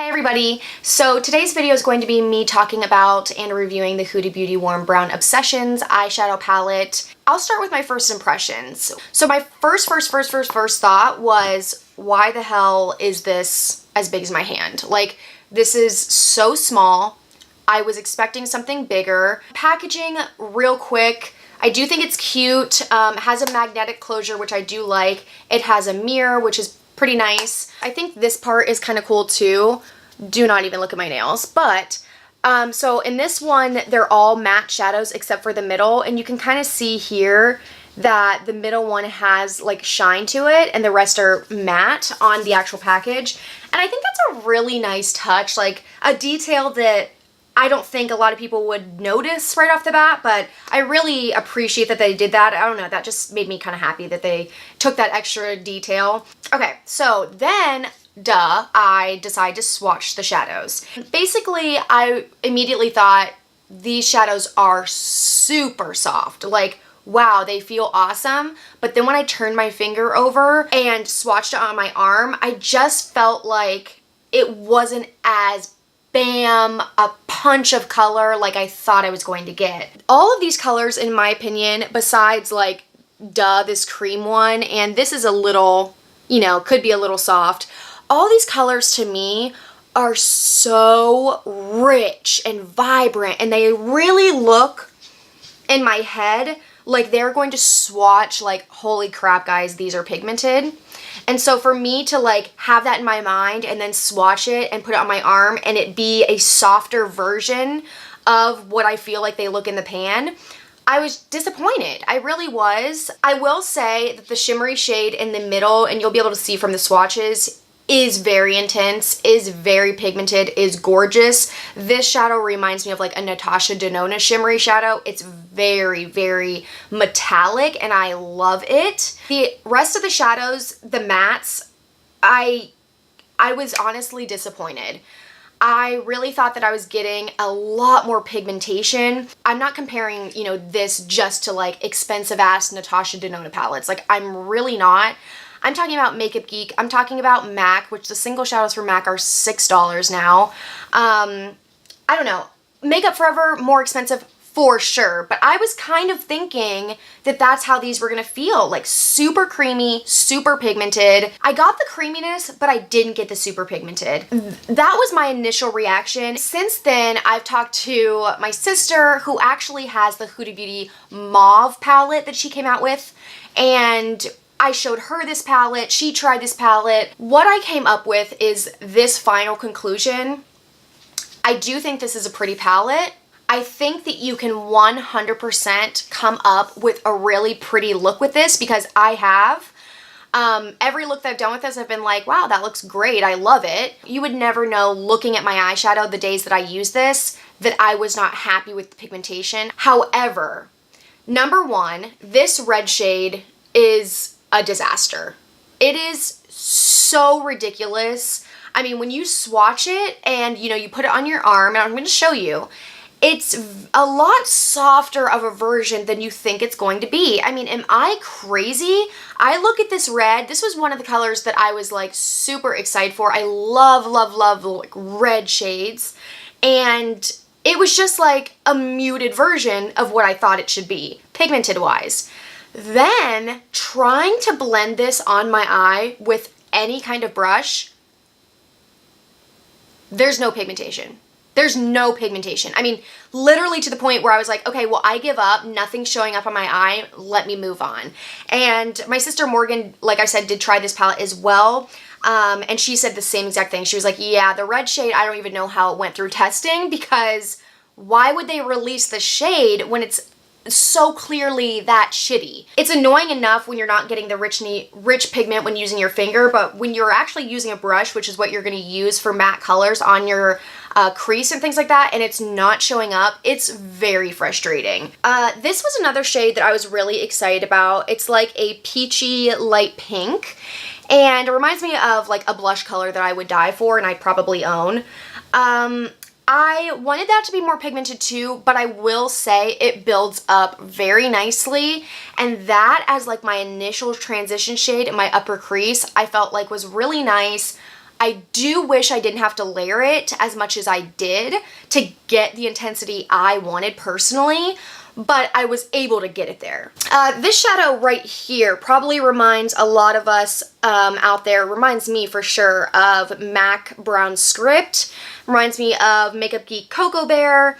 Hey everybody! So today's video is going to be me talking about and reviewing the Huda Beauty Warm Brown Obsessions eyeshadow palette. I'll start with my first impressions. So my first thought was, why the hell is this as big as my hand? Like, this is so small. I was expecting something bigger. Packaging, real quick. I do think it's cute. Has a magnetic closure, which I do like. It has a mirror, which is pretty nice. I think this part is kind of cool too. Do not even look at my nails. But, so in this one, they're all matte shadows except for the middle. And you can kind of see here that the middle one has like shine to it and the rest are matte on the actual package. And I think that's a really nice touch, like a detail that I don't think a lot of people would notice right off the bat, but I really appreciate that they did that. I don't know, that just made me kind of happy that they took that extra detail. Okay, so then, I decided to swatch the shadows. Basically, I immediately thought these shadows are super soft. Like, wow, they feel awesome. But then when I turned my finger over and swatched it on my arm, I just felt like it wasn't as bam, a punch of color like I thought I was going to get. All of these colors, in my opinion, besides like, this cream one, and this is a little, you know, could be a little soft. All these colors to me are so rich and vibrant, and they really look in my head like they're going to swatch like, holy crap guys, these are pigmented. And so for me to like have that in my mind and then swatch it and put it on my arm and it be a softer version of what I feel like they look in the pan, I was disappointed. I really was. I will say that the shimmery shade in the middle, and you'll be able to see from the swatches, is very intense, is very pigmented, is gorgeous. This shadow reminds me of like a Natasha Denona shimmery shadow. It's very, very metallic and I love it. The rest of the shadows, the mattes, I was honestly disappointed. I really thought that I was getting a lot more pigmentation. I'm not comparing, you know, this just to like expensive ass Natasha Denona palettes. Like, I'm really not. I'm talking about Makeup Geek. I'm talking about MAC, which the single shadows for MAC are $6 now. I don't know. Makeup Forever, more expensive for sure. But I was kind of thinking that that's how these were going to feel. Like super creamy, super pigmented. I got the creaminess, but I didn't get the super pigmented. That was my initial reaction. Since then, I've talked to my sister who actually has the Huda Beauty Mauve palette that she came out with. And I showed her this palette, she tried this palette. What I came up with is this final conclusion. I do think this is a pretty palette. I think that you can 100% come up with a really pretty look with this because I have. Every look that I've done with this, I've been like, wow, that looks great, I love it. You would never know looking at my eyeshadow the days that I use this that I was not happy with the pigmentation. However, number one, this red shade is a disaster. It is so ridiculous. I mean, when you swatch it and, you know, you put it on your arm, and I'm going to show you, it's a lot softer of a version than you think it's going to be. I mean, am I crazy? I look at this red. This was one of the colors that I was like super excited for. I love, love, love like red shades. And it was just like a muted version of what I thought it should be, pigmented wise. Then, trying to blend this on my eye with any kind of brush, there's no pigmentation. There's no pigmentation. I mean, literally to the point where I was like, okay, well, I give up. Nothing's showing up on my eye. Let me move on. And my sister Morgan, like I said, did try this palette as well. And she said the same exact thing. She was like, yeah, the red shade, I don't even know how it went through testing because why would they release the shade when it's so clearly that shitty? It's annoying enough when you're not getting the rich pigment when using your finger, but when you're actually using a brush, which is what you're going to use for matte colors on your crease and things like that, and it's not showing up, it's very frustrating. This was another shade that I was really excited about. It's like a peachy light pink, and it reminds me of like a blush color that I would die for and I'd probably own. I wanted that to be more pigmented too, but I will say it builds up very nicely, and that as like my initial transition shade in my upper crease, I felt like was really nice. I do wish I didn't have to layer it as much as I did to get the intensity I wanted personally, but I was able to get it there. This shadow right here probably reminds a lot of us out there, reminds me for sure of MAC Brown Script, reminds me of Makeup Geek Cocoa Bear.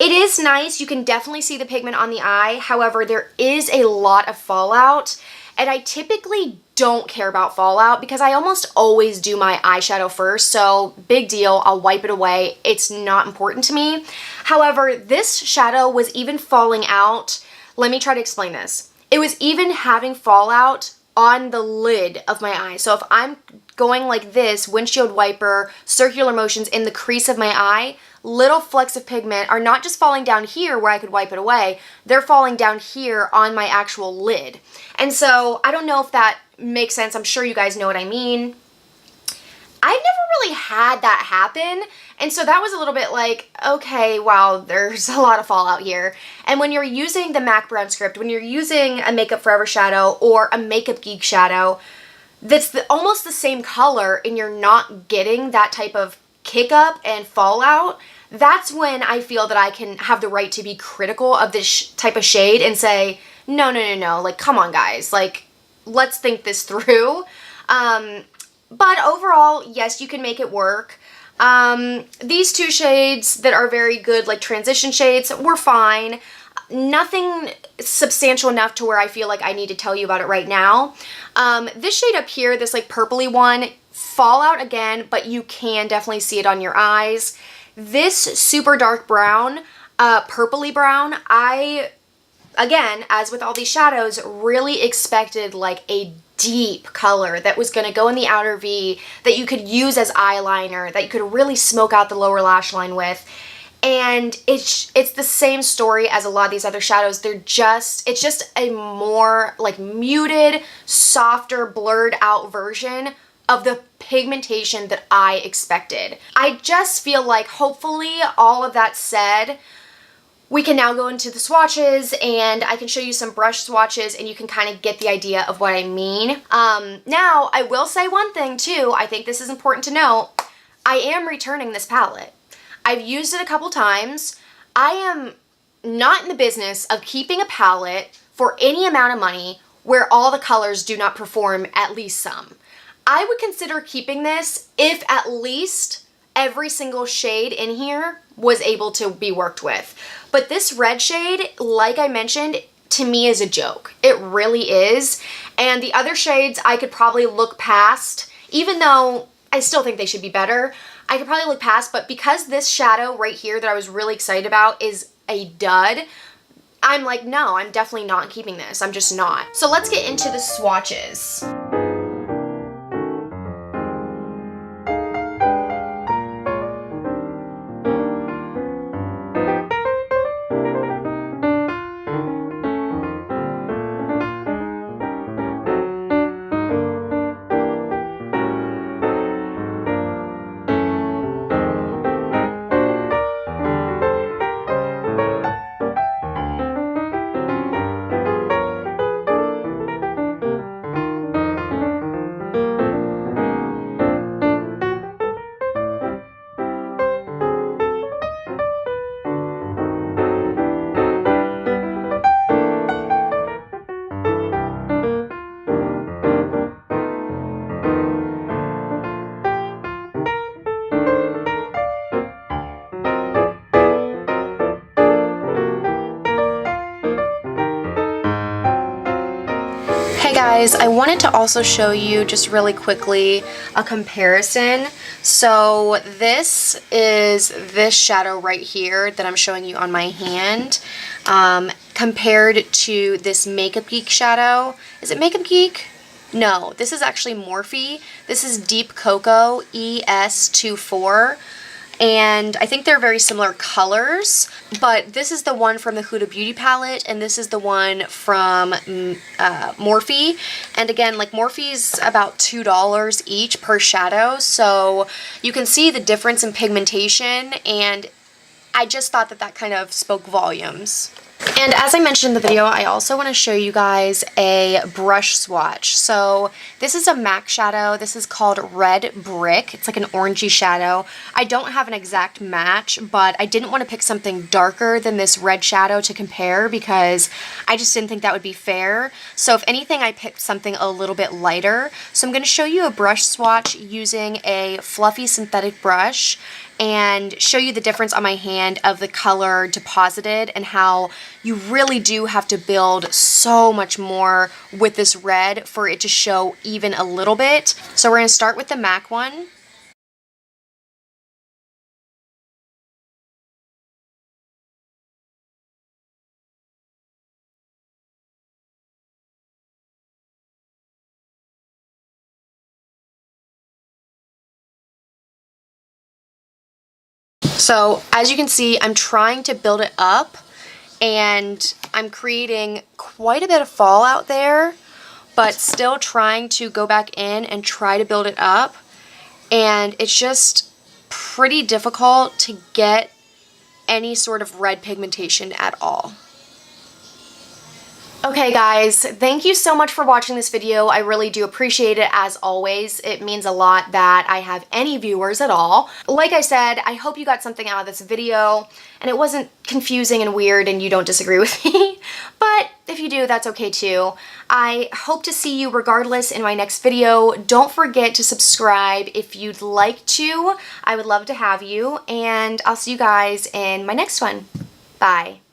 It is nice, you can definitely see the pigment on the eye, however there is a lot of fallout, and I typically don't care about fallout because I almost always do my eyeshadow first, so big deal, I'll wipe it away, it's not important to me. However, this shadow was even falling out, let me try to explain this. It was even having fallout on the lid of my eye. So if I'm going like this, windshield wiper, circular motions in the crease of my eye, little flecks of pigment are not just falling down here where I could wipe it away, they're falling down here on my actual lid. And so I don't know if that makes sense. I'm sure you guys know what I mean. I've never really had that happen, and so that was a little bit like, okay, wow, there's a lot of fallout here. And when you're using the MAC Brown Script, when you're using a Makeup Forever shadow or a Makeup Geek shadow that's almost the same color and you're not getting that type of kick up and fallout, that's when I feel that I can have the right to be critical of this type of shade and say, no, like, come on guys, like, let's think this through. But overall, yes, you can make it work. These two shades that are very good, like transition shades, were fine. Nothing substantial enough to where I feel like I need to tell you about it right now. This shade up here, this like purpley one, fallout again, but you can definitely see it on your eyes. This super dark brown, purpley brown, again, as with all these shadows, really expected like a deep color that was going to go in the outer V, that you could use as eyeliner, that you could really smoke out the lower lash line with. And it's the same story as a lot of these other shadows. It's just a more like muted, softer, blurred out version of the pigmentation that I expected. I just feel like hopefully all of that said, we can now go into the swatches and I can show you some brush swatches and you can kind of get the idea of what I mean. Now, I will say one thing too, I think this is important to note. I am returning this palette. I've used it a couple times. I am not in the business of keeping a palette for any amount of money where all the colors do not perform at least some. I would consider keeping this if at least every single shade in here was able to be worked with. But this red shade, like I mentioned, to me is a joke. It really is. And the other shades I could probably look past, even though I still think they should be better. I could probably look past, but because this shadow right here that I was really excited about is a dud, I'm like, no, I'm definitely not keeping this. I'm just not. So let's get into the swatches. Guys, I wanted to also show you just really quickly a comparison. So this is this shadow right here that I'm showing you on my hand compared to this Makeup Geek shadow. Is it Makeup Geek? No, this is actually Morphe. This is Deep Cocoa ES24. And I think they're very similar colors, but this is the one from the Huda Beauty palette, and this is the one from Morphe. And again, like Morphe's about $2 each per shadow, so you can see the difference in pigmentation, and I just thought that that kind of spoke volumes. And as I mentioned in the video, I also want to show you guys a brush swatch. So this is a MAC shadow. This is called Red Brick. It's like an orangey shadow. I don't have an exact match, but I didn't want to pick something darker than this red shadow to compare because I just didn't think that would be fair. So if anything, I picked something a little bit lighter. So I'm going to show you a brush swatch using a fluffy synthetic brush and show you the difference on my hand of the color deposited and how you really do have to build so much more with this red for it to show even a little bit. So we're going to start with the MAC one. So as you can see, I'm trying to build it up and I'm creating quite a bit of fallout there, but still trying to go back in and try to build it up. And it's just pretty difficult to get any sort of red pigmentation at all. Okay guys, thank you so much for watching this video. I really do appreciate it as always. It means a lot that I have any viewers at all. Like I said, I hope you got something out of this video and it wasn't confusing and weird and you don't disagree with me. But if you do, that's okay too. I hope to see you regardless in my next video. Don't forget to subscribe if you'd like to. I would love to have you, and I'll see you guys in my next one. Bye.